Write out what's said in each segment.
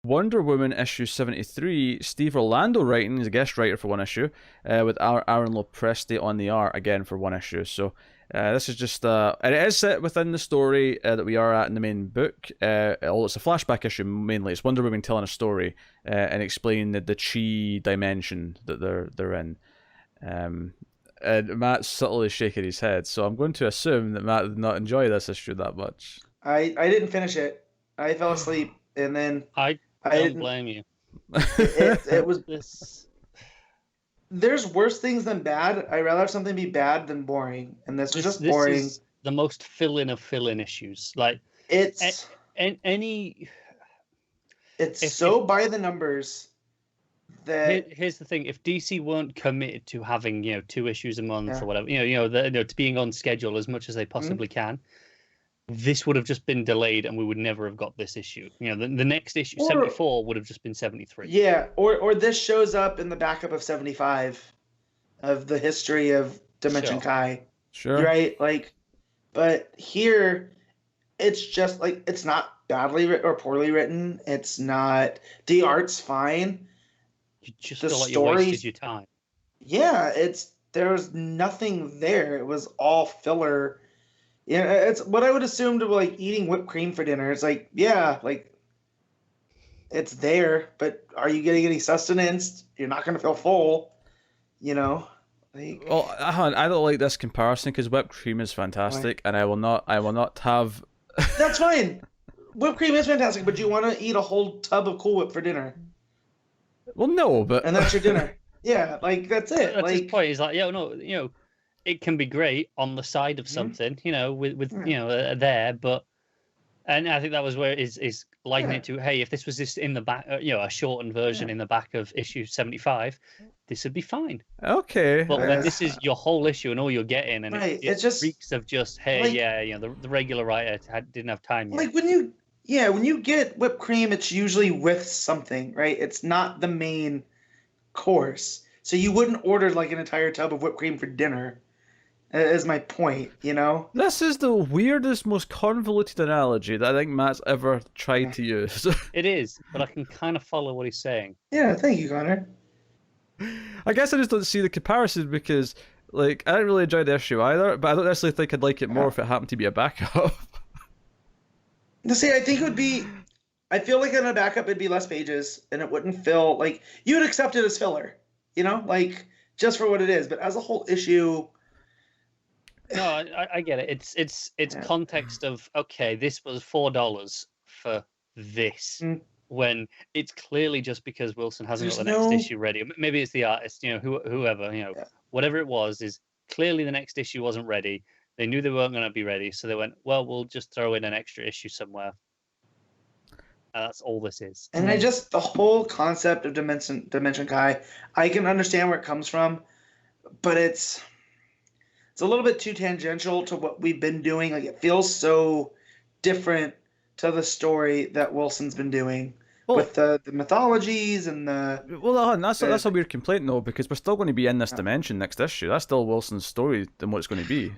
Wonder Woman issue 73, Steve Orlando writing, he's a guest writer for one issue, with Aaron Lopresti on the art again for one issue. So this is just, and it is set within the story that we are at in the main book. It's a flashback issue mainly. It's Wonder Woman telling a story and explaining the chi dimension that they're in. And Matt's subtly shaking his head, so I'm going to assume that Matt did not enjoy this issue that much. I didn't finish it. I fell asleep, and then I don't blame you. It was. This There's worse things than bad. I'd rather have something be bad than boring, and this was just boring. This is the most fill-in of fill-in issues. Like It's any. it's so by the numbers that Here's the thing: if DC weren't committed to having 2 issues a month Yeah. or whatever, to being on schedule as much as they possibly can, this would have just been delayed, and we would never have got this issue. The next issue, Or- 74, would have just been 73. yeah, or this shows up in the backup of 75 of the history of Dimension Sure. Kai, Sure. right? Like, but here it's just like it's not badly written or poorly written. It's not, the art's fine. You just The feel like you story- wasted your time. Yeah, there was nothing there. It was all filler. Yeah, it's what I would assume to like eating whipped cream for dinner. It's like, yeah, like it's there, but are you getting any sustenance? You're not going to feel full, Like, Well, I don't like this comparison because whipped cream is fantastic, and I will not have. that's fine. Whipped cream is fantastic, but you want to eat a whole tub of Cool Whip for dinner, Well, no, but and that's your dinner. Yeah, like that's it. That's his Like, point. He's like, it can be great on the side of something, with there, but. And I think that was where is likening it to, hey, if this was just in the back, a shortened version in the back of issue 75, this would be fine. okay. But when this is your whole issue and all you're getting, and Right, it it's just- reeks of just, hey, like- the regular writer didn't have time yet. like when you get whipped cream, it's usually with something, right? It's not the main course. So you wouldn't order like an entire tub of whipped cream for dinner. Is my point, This is the weirdest, most convoluted analogy that I think Matt's ever tried to use. It is, but I can kind of follow what he's saying. Yeah, thank you, Connor. I guess I just don't see the comparison because, like, I didn't really enjoy the issue either, but I don't necessarily think I'd like it more if it happened to be a backup. See, I think it would be. I feel like in a backup it'd be less pages, and it wouldn't feel like you would accept it as filler, like just for what it is. But as a whole issue, No, I get it. It's Yeah. context of, okay, this was $4 for this, when it's clearly just because Wilson hasn't got the There's next no- issue ready. Maybe it's the artist, whoever, whatever it was, is clearly the next issue wasn't ready. They knew they weren't going to be ready, so they went, well, we'll just throw in an extra issue somewhere. That's all this is. and the whole concept of Dimension Kai, I can understand where it comes from, but it's a little bit too tangential to what we've been doing. Like, it feels so different to the story that Wilson's been doing with the mythologies and the. Well, that's a weird complaint though, because we're still going to be in this dimension next issue. That's still Wilson's story and what it's going to be.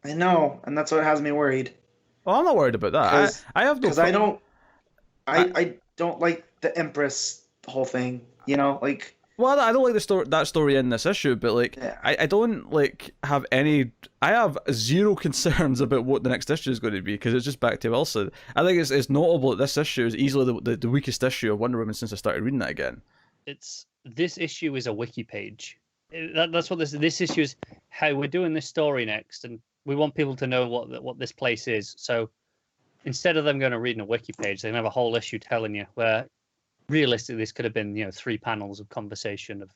I know, and that's what has me worried. Well, I'm not worried about that. I have no. Because I don't like the Empress whole thing. Like. Well, I don't like that story in this issue, but like, Yeah. I don't like have any. I have zero concerns about what the next issue is going to be because it's just back to Wilson. I think it's notable that this issue is easily the weakest issue of Wonder Woman since I started reading it again. This issue is a wiki page. That's what this issue is. Hey, we're doing this story next, and we want people to know what this place is. So instead of them going to read in a wiki page, they can have a whole issue telling you where. Realistically, this could have been 3 panels of conversation of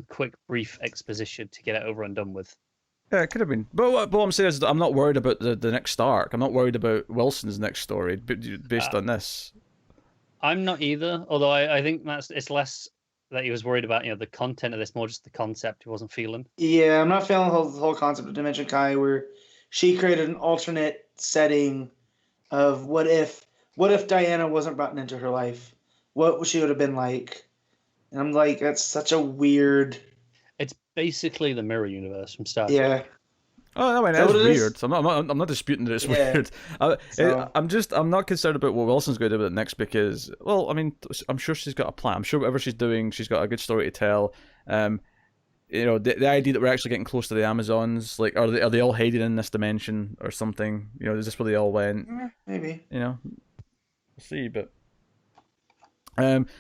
quick, brief exposition to get it over and done with. Yeah, it could have been. But what I'm saying is that I'm not worried about the next arc. I'm not worried about Wilson's next story based on this. I'm not either, although I think it's less that he was worried about the content of this, more just the concept he wasn't feeling. Yeah, I'm not feeling the whole concept of Dimension Kai where she created an alternate setting of what if Diana wasn't brought into her life. What she would have been like. And I'm like, that's such a weird. It's basically the mirror universe from Star Trek. Yeah. Oh, no, I mean, Is that it's what it is? weird. So I'm not disputing that it's Yeah. weird. So- I'm not concerned about what Wilson's going to do with it next because, well, I mean, I'm sure she's got a plan. I'm sure whatever she's doing, she's got a good story to tell. The idea that we're actually getting close to the Amazons, like, are they all hiding in this dimension or something? Is this where they all went? Maybe. We'll see, but.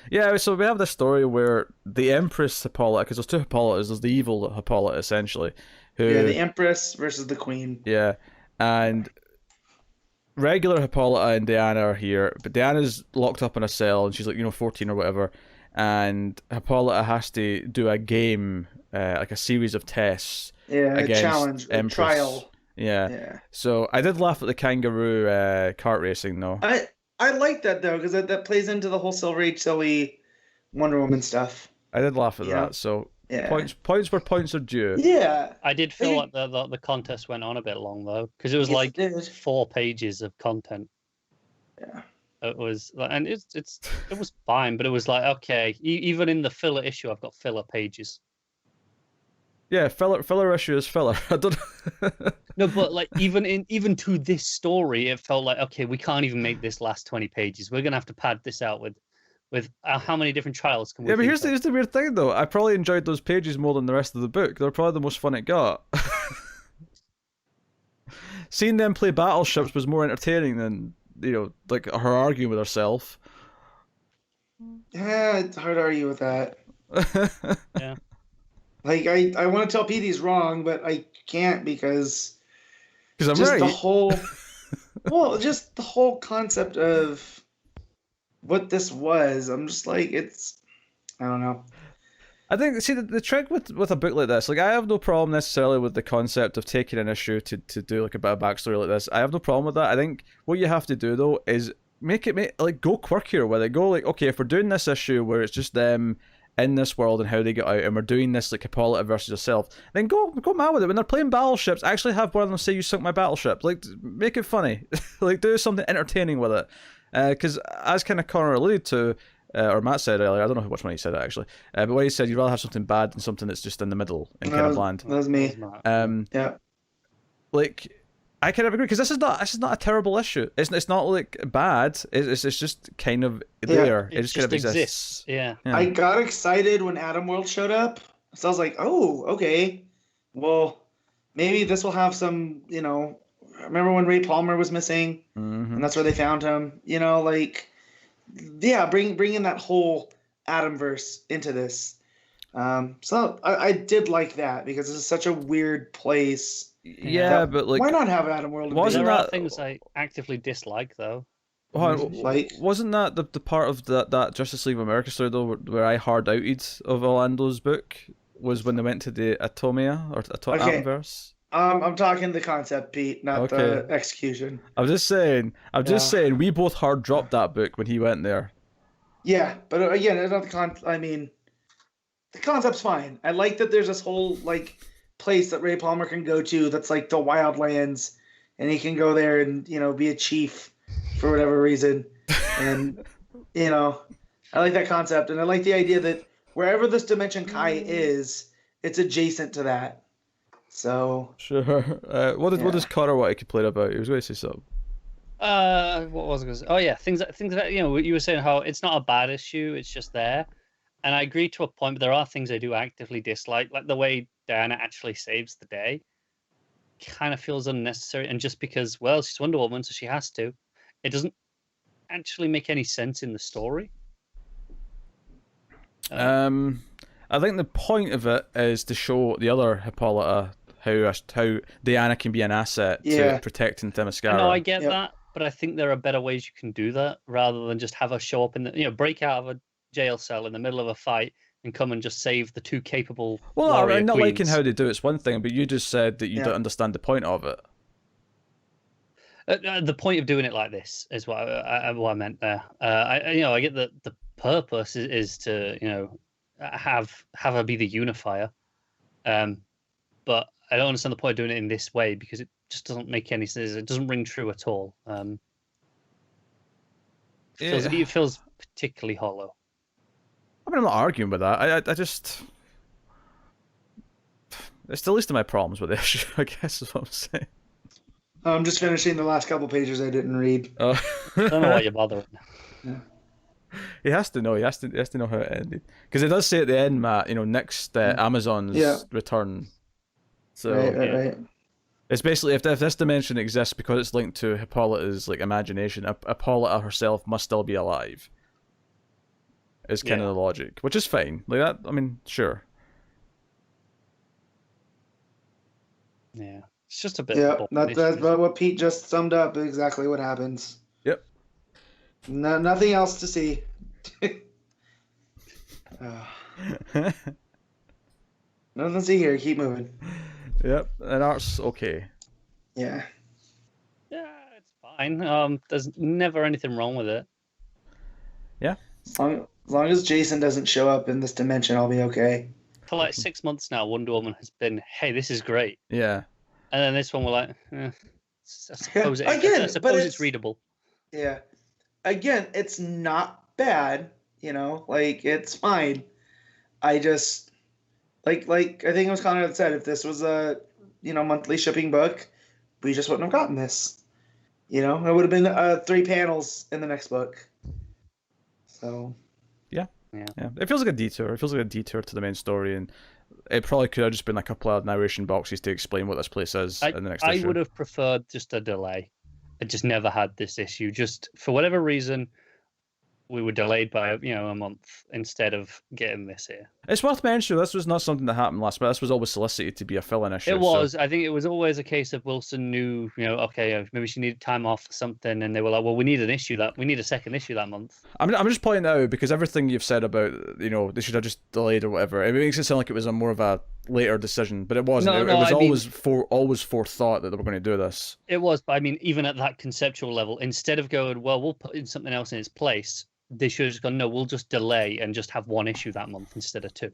Yeah, so we have this story where the Empress Hippolyta, because there's two Hippolytas, there's the evil Hippolyta essentially, The Empress versus the Queen. Yeah, and regular Hippolyta and Diana are here, but Diana's locked up in a cell and she's like 14 or whatever, and Hippolyta has to do a game, like a series of tests. A challenge, Empress. a trial. Yeah. So I did laugh at the kangaroo kart racing though. I like that though because that plays into the whole Silver Age silly Wonder Woman stuff. I did laugh at that. So points where points are due. Yeah. I did feel like the contest went on a bit long though because it was 4 pages of content. Yeah. It was, and it was fine, but it was like, okay, even in the filler issue, I've got filler pages. Yeah, filler issue is filler. I don't. No, but like even to this story, it felt like, okay, we can't even make this last 20 pages. We're gonna have to pad this out with how many different trials can we? Yeah, but here's the weird thing though. I probably enjoyed those pages more than the rest of the book. They're probably the most fun it got. Seeing them play battleships was more entertaining than like her arguing with herself. Yeah, it's hard to argue with that. Yeah. Like I want to tell Pete he's wrong, but I can't because I'm just right. the whole just the whole concept of what this was. I'm just like I don't know. I think the trick with a book like this, like I have no problem necessarily with the concept of taking an issue to do like a bit of backstory like this. I have no problem with that. I think what you have to do though is make go quirkier with it. Go like, okay, if we're doing this issue where it's just them in this world and how they get out, and we're doing this like Hippolyta versus yourself, then go mad with it. When they're playing battleships, actually have one of them say, "You sunk my battleship." Like, make it funny. Like, do something entertaining with it. Because as kind of Connor alluded to, or Matt said earlier, I don't know which one he said it actually, but what he said, you'd rather have something bad than something that's just in the middle and kind of bland. That was me. Yeah. Like, I kind of agree because this is not a terrible issue. It's not like bad. It's just kind of there. It just kind of exists. Yeah. I got excited when Atom World showed up, so I was like, "Oh, okay. Well, maybe this will have some." Remember when Ray Palmer was missing, and that's where they found him. Bring in that whole Atomverse into this. So I did like that because this is such a weird place. Yeah, but like, why not have Atom World? There are things I actively dislike, though. Wasn't that the part of that Justice League of America story though, where I hard outed of Orlando's book was when they went to the Atomia or Atomverse? I'm talking the concept, Pete, not the execution. I'm just saying, we both hard dropped that book when he went there. Yeah, but again, it's not the concept's fine. I like that there's this whole place that Ray Palmer can go to that's like the Wildlands, and he can go there and be a chief for whatever reason, and I like that concept, and I like the idea that wherever this Dimension Kai is, it's adjacent to that. So sure. What does Connor want to complain about? He was going to say something. What was I going to say? Oh yeah, things that you were saying how it's not a bad issue, it's just there, and I agree to a point. But there are things I do actively dislike, like the way Diana actually saves the day. Kind of feels unnecessary, and just because she's Wonder Woman, so she has to. It doesn't actually make any sense in the story. I think the point of it is to show the other Hippolyta how Diana can be an asset to protecting Themyscira. No, I get that, but I think there are better ways you can do that rather than just have her show up in the break out of a jail cell in the middle of a fight and come and just save the two capable. Well, I'm not liking how they do it's one thing, but you just said that you don't understand the point of it. The point of doing it like this is what I meant there. I get that the purpose is to have her be the unifier, but I don't understand the point of doing it in this way because it just doesn't make any sense. It doesn't ring true at all. It feels particularly hollow. I mean, I'm not arguing with that. I just It's the least of my problems with the issue, I guess is what I'm saying. I'm just finishing the last couple pages I didn't read. Oh. I don't know why you're bothering. Yeah. He has to know. He has to know how it ended. Because it does say at the end, Matt, next Amazon's return. So Right. it's basically if this dimension exists because it's linked to Hippolyta's imagination, Hippolyta herself must still be alive. Is kind of the logic, which is fine. Like that, I mean, sure. Yeah, it's just a bit. Yeah, that's what Pete just summed up. Exactly what happens. Yep. Nothing else to see. Nothing to see here. Keep moving. Yep, and art's okay. Yeah. Yeah, it's fine. There's never anything wrong with it. Yeah. As long as Jason doesn't show up in this dimension, I'll be okay. For like 6 months now, Wonder Woman has been, hey, this is great. Yeah. And then this one, we're like, I suppose, it's readable. Yeah. Again, it's not bad, it's fine. I just like I think it was Connor that said, if this was a monthly shipping book, we just wouldn't have gotten this. It would have been 3 panels in the next book. So yeah. It feels like a detour. It feels like a detour to the main story, and it probably could have just been a couple of narration boxes to explain what this place is in the next issue. I would have preferred just a delay. I just never had this issue. Just for whatever reason, we were delayed by a month instead of getting this here. It's worth mentioning this was not something that happened last month. This was always solicited to be a fill-in issue. It was. So. I think it was always a case of Wilson knew, okay, maybe she needed time off or something, and they were like, well, we need a second issue that month. I'm just pointing out because everything you've said about they should have just delayed or whatever. It makes it sound like it was a more of a later decision, but it wasn't. It was always forethought that they were going to do this. It was, but I mean, even at that conceptual level, instead of going, well, we'll put in something else in its place. They should have just gone, no, we'll just delay and just have 1 issue that month instead of 2.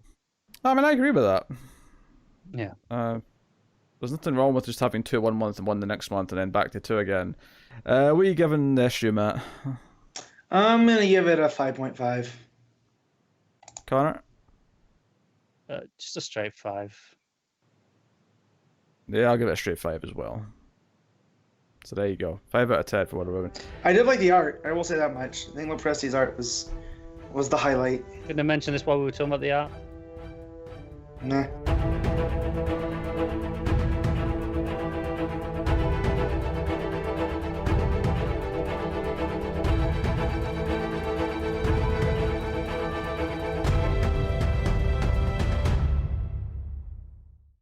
I mean, I agree with that. Yeah. There's nothing wrong with just having 2 one month and 1 the next month and then back to 2 again. What are you giving the issue, Matt? I'm going to give it a 5.5. Connor? Just a straight 5. Yeah, I'll give it a straight 5 as well. So there you go. 5 out of 10 for Wonder Woman. I did like the art. I will say that much. I think Lopresti's art was the highlight. Couldn't I mention this while we were talking about the art? Nah.